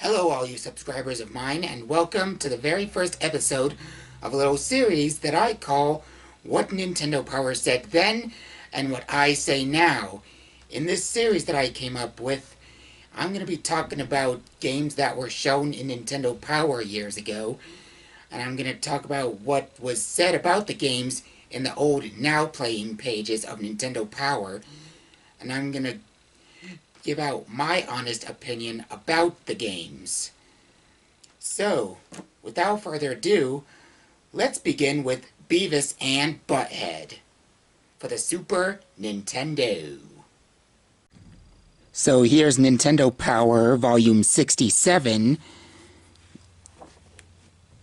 Hello all you subscribers of mine, and welcome to the very first episode of a little series that I call What Nintendo Power Said Then and What I Say Now. In this series that I came up with, I'm going to be talking about games that were shown in Nintendo Power years ago, and I'm going to talk about what was said about the games in the old Now Playing pages of Nintendo Power, and I'm going to give out my honest opinion about the games. So, without further ado, let's begin with Beavis and Butthead for the Super Nintendo. So here's Nintendo Power Volume 67,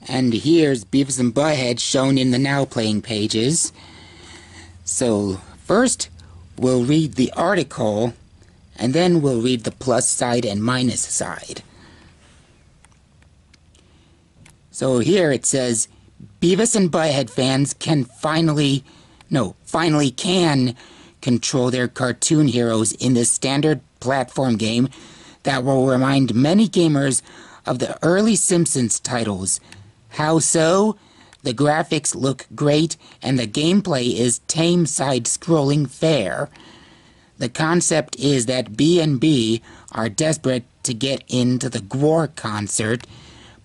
and here's Beavis and Butthead shown in the Now Playing pages. So first, we'll read the article, and then we'll read the plus side and minus side. So here it says, Beavis and Butthead fans can finally can control their cartoon heroes in this standard platform game that will remind many gamers of the early Simpsons titles. How so? The graphics look great and the gameplay is tame side-scrolling fare. The concept is that B&B are desperate to get into the Gwar concert,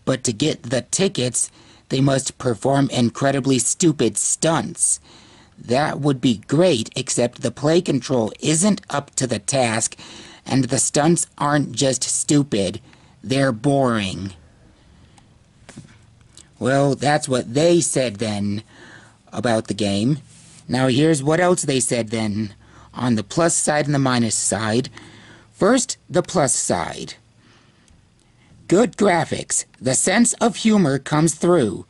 but to get the tickets, they must perform incredibly stupid stunts. That would be great, except the play control isn't up to the task, and the stunts aren't just stupid, they're boring. Well, that's what they said then about the game. Now here's what else they said then, on the plus side and the minus side. First, the plus side. Good graphics. The sense of humor comes through,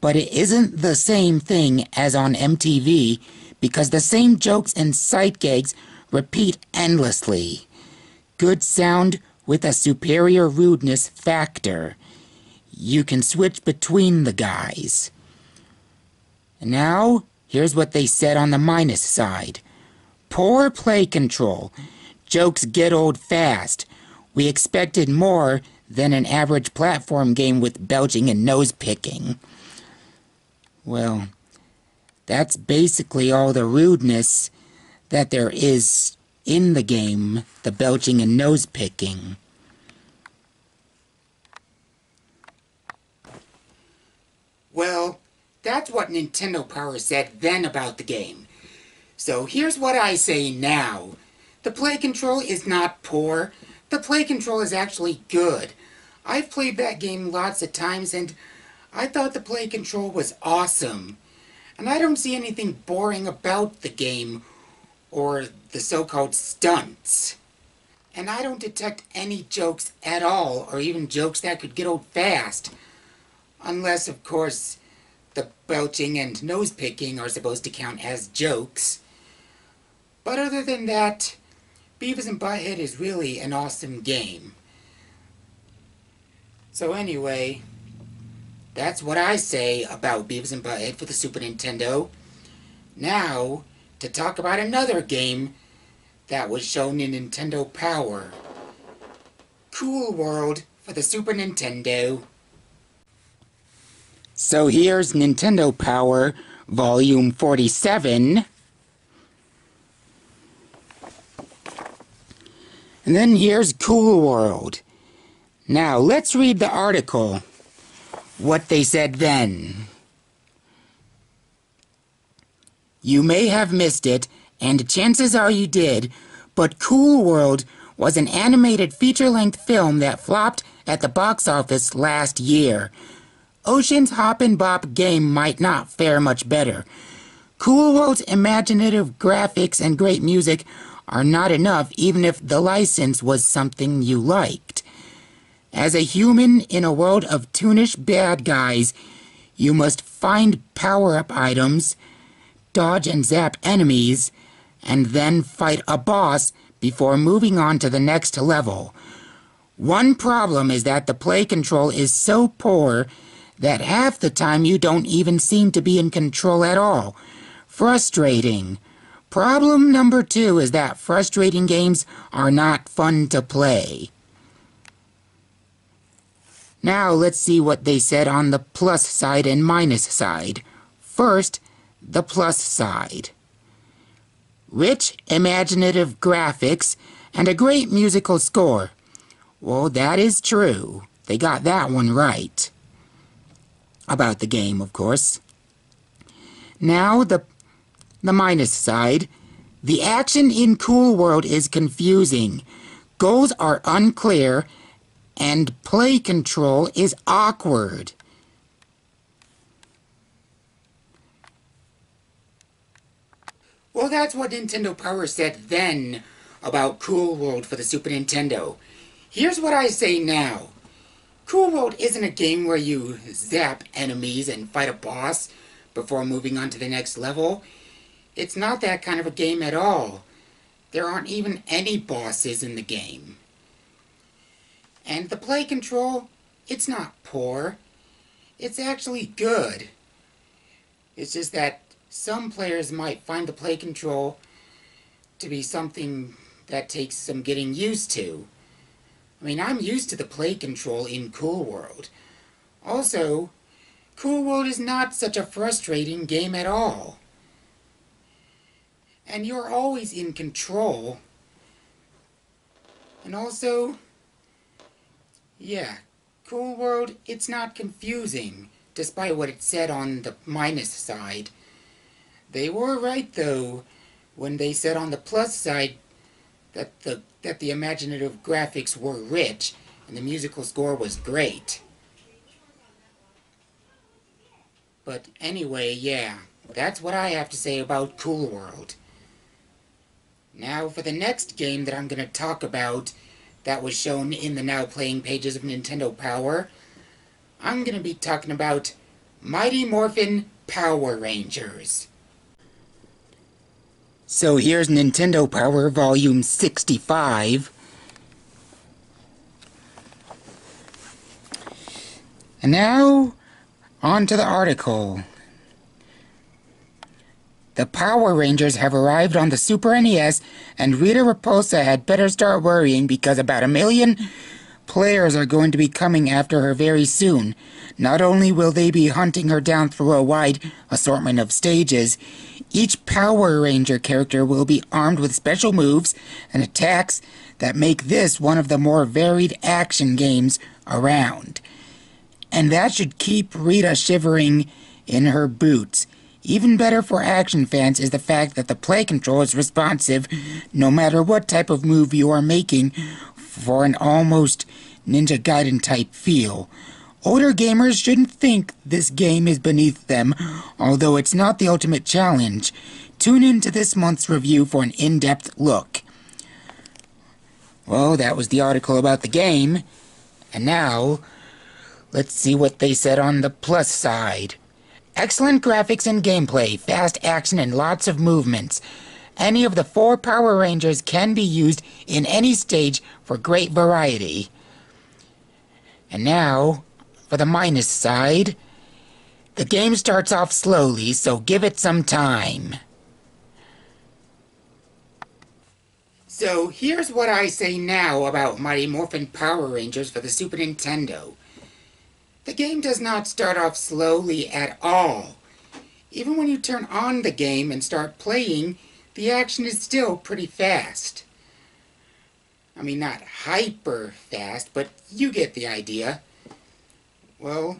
but it isn't the same thing as on MTV because the same jokes and sight gags repeat endlessly. Good sound with a superior rudeness factor. You can switch between the guys. And now, here's what they said on the minus side. Poor play control. Jokes get old fast. We expected more than an average platform game with belching and nose-picking. Well, that's basically all the rudeness that there is in the game, the belching and nose-picking. Well, that's what Nintendo Power said then about the game. So here's what I say now. The play control is not poor. The play control is actually good. I've played that game lots of times and I thought the play control was awesome. And I don't see anything boring about the game or the so-called stunts. And I don't detect any jokes at all, or even jokes that could get old fast. Unless, of course, the belching and nose-picking are supposed to count as jokes. But other than that, Beavis and Butthead is really an awesome game. So anyway, that's what I say about Beavis and Butthead for the Super Nintendo. Now, to talk about another game that was shown in Nintendo Power. Cool World for the Super Nintendo. So here's Nintendo Power Volume 47. And then here's Cool World. Now, let's read the article. What they said then. You may have missed it, and chances are you did, but Cool World was an animated feature-length film that flopped at the box office last year. Ocean's Hop and Bop game might not fare much better. Cool World's imaginative graphics and great music are not enough even if the license was something you liked. As a human in a world of toonish bad guys, you must find power-up items, dodge and zap enemies, and then fight a boss before moving on to the next level. One problem is that the play control is so poor that half the time you don't even seem to be in control at all. Frustrating. Problem number 2 is that frustrating games are not fun to play. Now let's see what they said on the plus side and minus side. First, the plus side. Rich, imaginative graphics and a great musical score. Well, that is true. They got that one right. About the game, of course. Now, the minus side. The action in Cool World is confusing. Goals are unclear, and play control is awkward. Well, that's what Nintendo Power said then about Cool World for the Super Nintendo. Here's what I say now. Cool World isn't a game where you zap enemies and fight a boss before moving on to the next level. It's not that kind of a game at all. There aren't even any bosses in the game. And the play control, it's not poor. It's actually good. It's just that some players might find the play control to be something that takes some getting used to. I mean, I'm used to the play control in Cool World. Also, Cool World is not such a frustrating game at all. And you're always in control. And also, yeah, Cool World, it's not confusing, despite what it said on the minus side. They were right, though, when they said on the plus side that the imaginative graphics were rich and the musical score was great. But anyway, yeah, that's what I have to say about Cool World. Now for the next game that I'm going to talk about that was shown in the Now Playing pages of Nintendo Power, I'm going to be talking about Mighty Morphin Power Rangers. So here's Nintendo Power Volume 65. And now, on to the article. The Power Rangers have arrived on the Super NES, and Rita Repulsa had better start worrying because about 1 million players are going to be coming after her very soon. Not only will they be hunting her down through a wide assortment of stages, each Power Ranger character will be armed with special moves and attacks that make this one of the more varied action games around. And that should keep Rita shivering in her boots. Even better for action fans is the fact that the play control is responsive no matter what type of move you are making for an almost Ninja Gaiden type feel. Older gamers shouldn't think this game is beneath them, although it's not the ultimate challenge. Tune in to this month's review for an in-depth look. Well, that was the article about the game. And now, let's see what they said on the plus side. Excellent graphics and gameplay, fast action and lots of movements. Any of the 4 Power Rangers can be used in any stage for great variety. And now, for the minus side, the game starts off slowly, so give it some time. So here's what I say now about Mighty Morphin Power Rangers for the Super Nintendo. The game does not start off slowly at all. Even when you turn on the game and start playing, the action is still pretty fast. I mean, not hyper fast, but you get the idea. Well,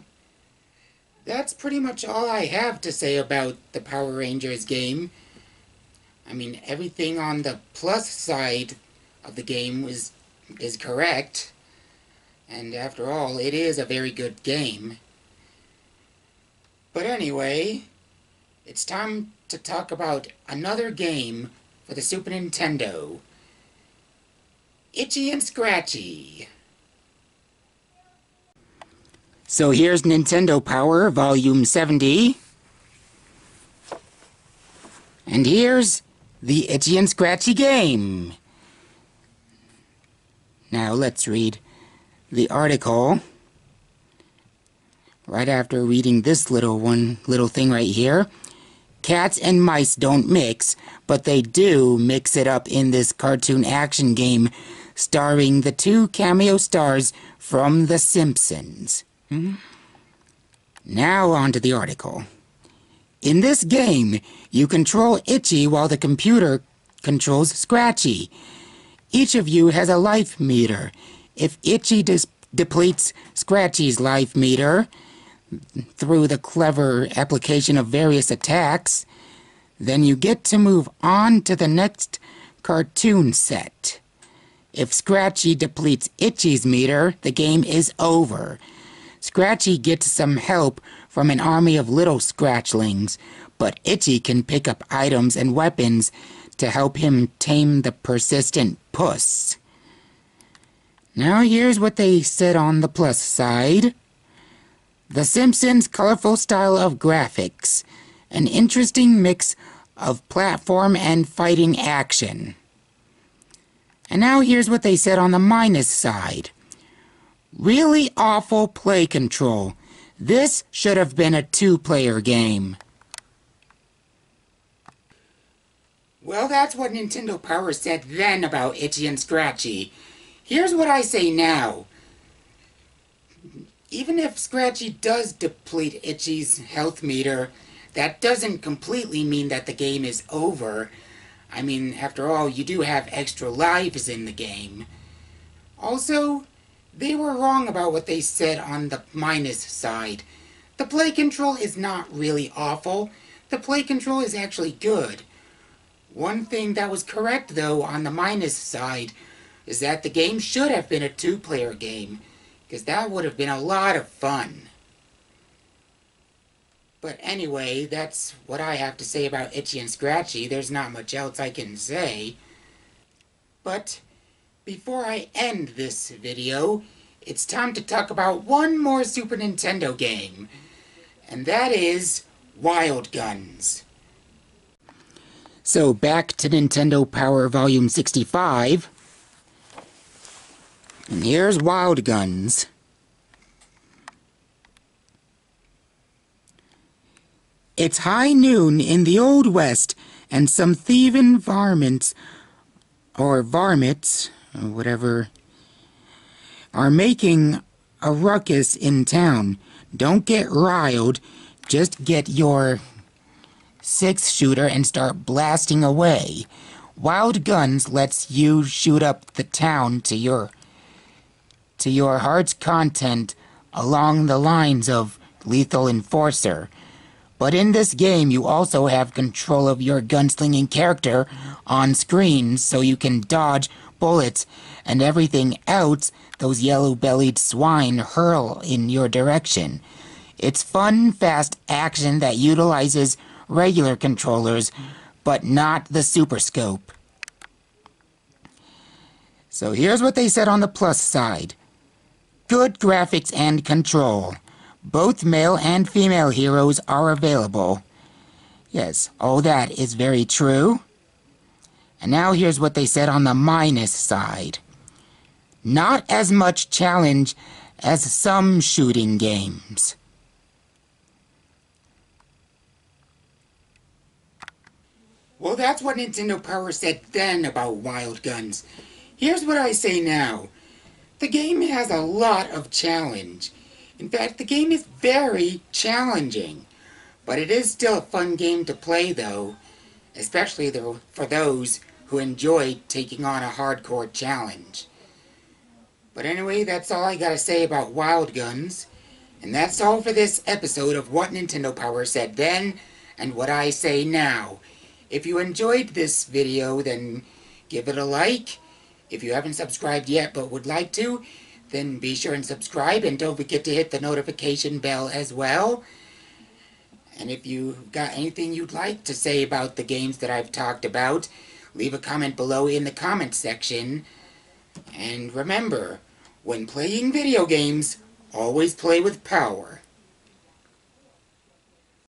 that's pretty much all I have to say about the Power Rangers game. I mean, everything on the plus side of the game is correct. And after all, it is a very good game. But anyway, it's time to talk about another game for the Super Nintendo. Itchy and Scratchy. So here's Nintendo Power Volume 70. And here's the Itchy and Scratchy game. Now let's read the article right after reading this little thing right here. cats and mice don't mix, but they do mix it up in this cartoon action game starring the two cameo stars from The Simpsons. Now on to the article. In this game, you control Itchy while the computer controls Scratchy. Each of you has a life meter. If Itchy depletes Scratchy's life meter through the clever application of various attacks, then you get to move on to the next cartoon set. If Scratchy depletes Itchy's meter, the game is over. Scratchy gets some help from an army of little Scratchlings, but Itchy can pick up items and weapons to help him tame the persistent puss. Now here's what they said on the plus side. The Simpsons' colorful style of graphics, an interesting mix of platform and fighting action. And now here's what they said on the minus side. Really awful play control. This should have been a two-player game. Well, that's what Nintendo Power said then about Itchy and Scratchy. Here's what I say now. Even if Scratchy does deplete Itchy's health meter, that doesn't completely mean that the game is over. I mean, after all, you do have extra lives in the game. Also, they were wrong about what they said on the minus side. The play control is not really awful. The play control is actually good. One thing that was correct, though, on the minus side is that the game should have been a two-player game, because that would have been a lot of fun. But anyway, that's what I have to say about Itchy and Scratchy. There's not much else I can say. But before I end this video, it's time to talk about one more Super Nintendo game, and that is Wild Guns. So back to Nintendo Power Volume 65, and here's Wild Guns. It's high noon in the Old West, and some thieving varmints, or whatever, are making a ruckus in town. Don't get riled, just get your 6-shooter and start blasting away. Wild Guns lets you shoot up the town to your heart's content along the lines of Lethal Enforcer. But in this game, you also have control of your gunslinging character on screen, so you can dodge bullets and everything else those yellow-bellied swine hurl in your direction. It's fun, fast action that utilizes regular controllers, but not the Super Scope. So here's what they said on the plus side. Good graphics and control. Both male and female heroes are available. Yes, all that is very true. And now here's what they said on the minus side. Not as much challenge as some shooting games. Well, that's what Nintendo Power said then about Wild Guns. Here's what I say now. The game has a lot of challenge. In fact, the game is very challenging. But it is still a fun game to play, though. Especially for those who enjoy taking on a hardcore challenge. But anyway, that's all I gotta say about Wild Guns. And that's all for this episode of What Nintendo Power Said Then, and What I Say Now. If you enjoyed this video, then give it a like. If you haven't subscribed yet but would like to, then be sure and subscribe, and don't forget to hit the notification bell as well. And if you've got anything you'd like to say about the games that I've talked about, leave a comment below in the comment section. And remember, when playing video games, always play with power.